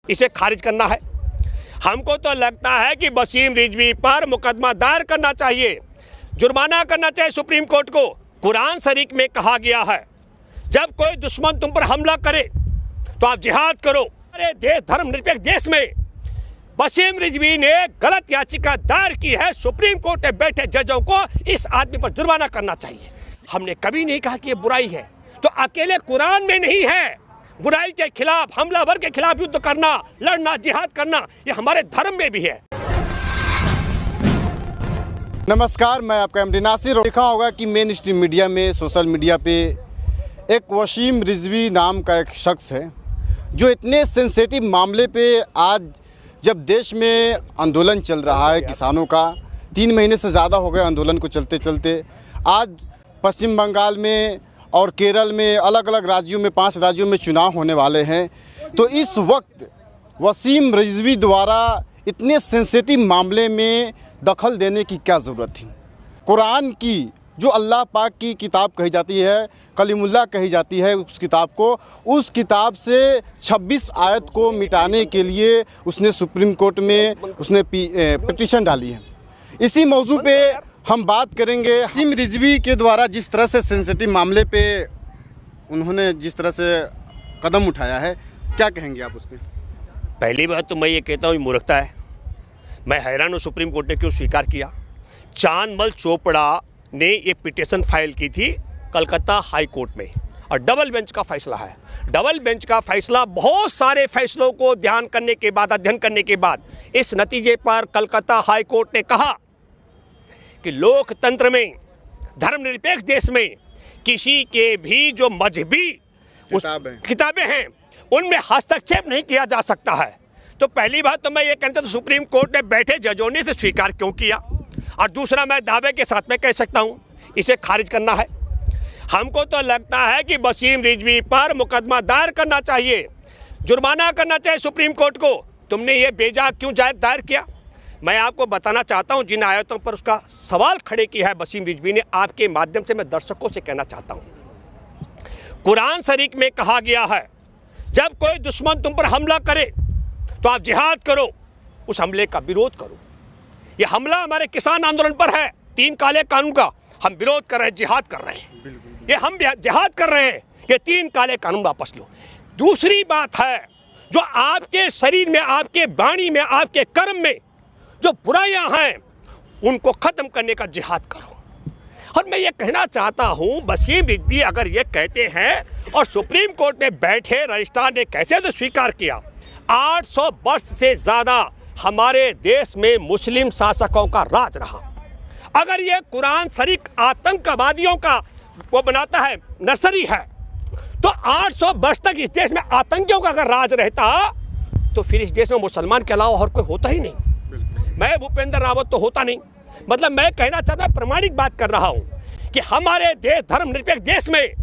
इसे खारिज करना है। हमको तो लगता है कि वसीम रिजवी पर मुकदमा दायर करना चाहिए, जुर्माना करना चाहिए सुप्रीम कोर्ट को। कुरान शरीफ में कहा गया है, जब कोई दुश्मन तुम पर हमला करे तो आप जिहाद करो। हमारे देश धर्मनिरपेक्ष देश में वसीम रिजवी ने गलत याचिका दायर की है। सुप्रीम कोर्ट में बैठे जजों को इस आदमी पर जुर्माना करना चाहिए। हमने कभी नहीं कहा कि ये बुराई है, तो अकेले कुरान में नहीं है। बुराई के खिलाफ, हमलावर के खिलाफ युद्ध करना, लड़ना, जिहाद करना, ये हमारे धर्म में भी है। नमस्कार, मैं आपका एमडी नासिर। देखा होगा कि मेन स्ट्रीम मीडिया में, सोशल मीडिया पे एक वसीम रिजवी नाम का एक शख्स है जो इतने सेंसिटिव मामले पे आज जब देश में आंदोलन चल रहा है किसानों का, 3 महीने से ज़्यादा हो गए आंदोलन को चलते चलते, आज पश्चिम बंगाल में और केरल में, अलग अलग राज्यों में, 5 राज्यों में चुनाव होने वाले हैं। तो इस वक्त वसीम रिजवी द्वारा इतने सेंसिटिव मामले में दखल देने की क्या ज़रूरत थी? कुरान की जो अल्लाह पाक की किताब कही जाती है, कलीमुल्लाह कही जाती है, उस किताब को, उस किताब से 26 आयत को मिटाने के लिए उसने सुप्रीम कोर्ट में उसने पिटीशन डाली है। इसी मौजू पे हम बात करेंगे। वसीम रिजवी के द्वारा जिस तरह से सेंसिटिव मामले पे उन्होंने जिस तरह से कदम उठाया है, क्या कहेंगे आप उस पर? पहली बात तो मैं ये कहता हूँ, मूर्खता है। मैं हैरान हूँ सुप्रीम कोर्ट ने क्यों स्वीकार किया। चांदमल चोपड़ा ने ये पिटीशन फाइल की थी कलकत्ता हाई कोर्ट में, और डबल बेंच का फैसला है। डबल बेंच का फैसला बहुत सारे फैसलों को ध्यान करने के बाद, अध्ययन करने के बाद, इस नतीजे पर कलकत्ता हाई कोर्ट ने कहा कि लोकतंत्र में, धर्मनिरपेक्ष देश में, किसी के भी जो मजहबी किताबें हैं उनमें हस्तक्षेप नहीं किया जा सकता है। तो पहली बात तो मैं ये कहता हूँ, सुप्रीम कोर्ट में बैठे जजों ने इसे स्वीकार क्यों किया। और दूसरा, मैं दावे के साथ में कह सकता हूँ, इसे खारिज करना है। हमको तो लगता है कि वसीम रिजवी पर मुकदमा दायर करना चाहिए, जुर्माना करना चाहिए सुप्रीम कोर्ट को। तुमने ये बेजा क्यों दायर किया? मैं आपको बताना चाहता हूँ, जिन आयतों पर उसका सवाल खड़े किया है वसीम रिजवी ने, आपके माध्यम से मैं दर्शकों से कहना चाहता हूँ। कुरान शरीफ में कहा गया है, जब कोई दुश्मन तुम पर हमला करे तो आप जिहाद करो, उस हमले का विरोध करो। ये हमला हमारे किसान आंदोलन पर है, 3 काले कानून का हम विरोध कर रहे हैं, जिहाद कर रहे हैं। ये हम जिहाद कर रहे हैं, ये 3 काले कानून वापस लो। दूसरी बात है, जो आपके शरीर में, आपके वाणी में, आपके कर्म में जो बुराइयां हैं, उनको खत्म करने का जिहाद करो। और मैं ये कहना चाहता हूं, वसीम रिजवी अगर ये कहते हैं, और सुप्रीम कोर्ट में बैठे रजिस्ट्रार ने कैसे तो स्वीकार किया, 800 वर्ष से ज़्यादा हमारे देश में मुस्लिम शासकों का राज रहा। अगर ये कुरान शरीफ आतंकवादियों का वो बनाता है, नर्सरी है, तो 800 वर्ष तक इस देश में आतंकियों का अगर राज रहता तो फिर इस देश में मुसलमान के अलावा और कोई होता ही नहीं। मैं भूपेंद्र रावत तो होता नहीं। मतलब मैं कहना चाहता, प्रमाणिक बात कर रहा हूँ कि हमारे देश, धर्मनिरपेक्ष देश में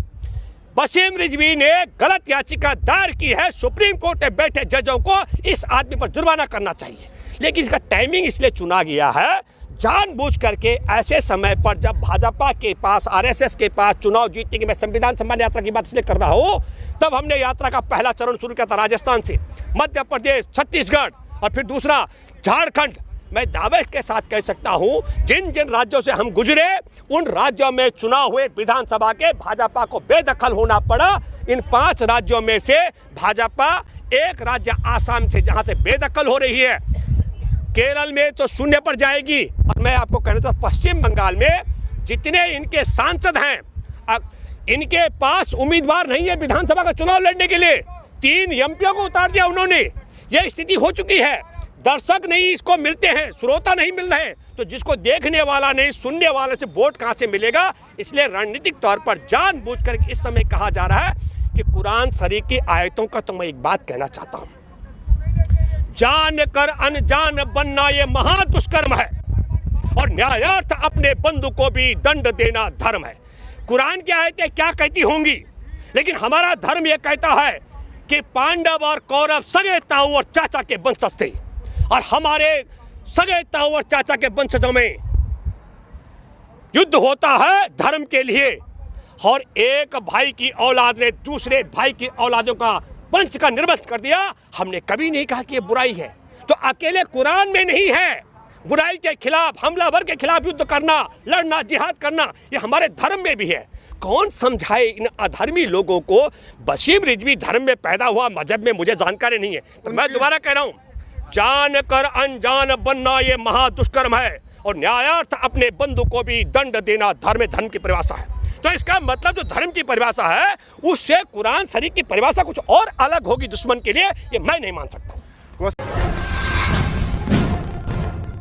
वसीम रिजवी ने गलत याचिका दायर की है। सुप्रीम कोर्ट में बैठे जजों को इस आदमी पर जुर्माना करना चाहिए। लेकिन इसका टाइमिंग इसलिए चुना गया है जानबूझ करके, ऐसे समय पर जब भाजपा के पास, आरएसएस के पास चुनाव जीतने की, मैं संविधान सम्मान यात्रा की बात इसलिए कर रहा हूँ, तब हमने यात्रा का पहला चरण शुरू किया था राजस्थान से, मध्य प्रदेश, छत्तीसगढ़ और फिर दूसरा झारखंड। मैं दावे के साथ कह सकता हूं, जिन जिन राज्यों से हम गुजरे, उन राज्यों में चुनाव हुए विधानसभा के, भाजपा को बेदखल होना पड़ा। इन 5 राज्यों में से भाजपा, एक राज्य आसाम से जहां से बेदखल हो रही है, केरल में तो शून्य पर जाएगी। और मैं आपको कहना चाहता, पश्चिम बंगाल में जितने इनके सांसद हैं, इनके पास उम्मीदवार नहीं है विधानसभा का चुनाव लड़ने के लिए। 3 एमपीओ को उतार दिया उन्होंने। यह स्थिति हो चुकी है। दर्शक नहीं इसको मिलते हैं, श्रोता नहीं मिल रहे, तो जिसको देखने वाला नहीं, सुनने वाले से वोट कहां से मिलेगा? इसलिए रणनीतिक तौर पर जानबूझकर इस समय कहा जा रहा है कि कुरान शरीफ की आयतों का तो मैं एक बात कहना चाहता हूं, जान कर अनजान बनना ये महा दुष्कर्म है, और न्यायार्थ अपने बंधु को भी दंड देना धर्म है। कुरान की आयतें क्या कहती होंगी, लेकिन हमारा धर्म यह कहता है कि पांडव और कौरव सगे ताऊ और चाचा के वंशज थे, और हमारे सगे ताऊ और चाचा के वंशजों में युद्ध होता है धर्म के लिए, और एक भाई की औलाद ने दूसरे भाई की औलादों का पंच का निर्बंध कर दिया। हमने कभी नहीं कहा कि ये बुराई है। तो अकेले कुरान में नहीं है, बुराई के खिलाफ, हमलावर के खिलाफ युद्ध करना, लड़ना, जिहाद करना, ये हमारे धर्म में भी है। कौन समझाए इन अधर्मी लोगों को? वसीम रिजवी धर्म में पैदा हुआ, मजहब में मुझे जानकारी नहीं है। तो मैं दोबारा कह रहा हूँ, जान कर अनजान बनना ये महादुष्कर्म है, और न्यायार्थ अपने बंधु को भी दंड देना धर्म की परिभाषा है। तो इसका मतलब जो धर्म की परिभाषा है उससे कुरान शरीफ की परिभाषा कुछ और अलग होगी दुश्मन के लिए, ये मैं नहीं मान सकता।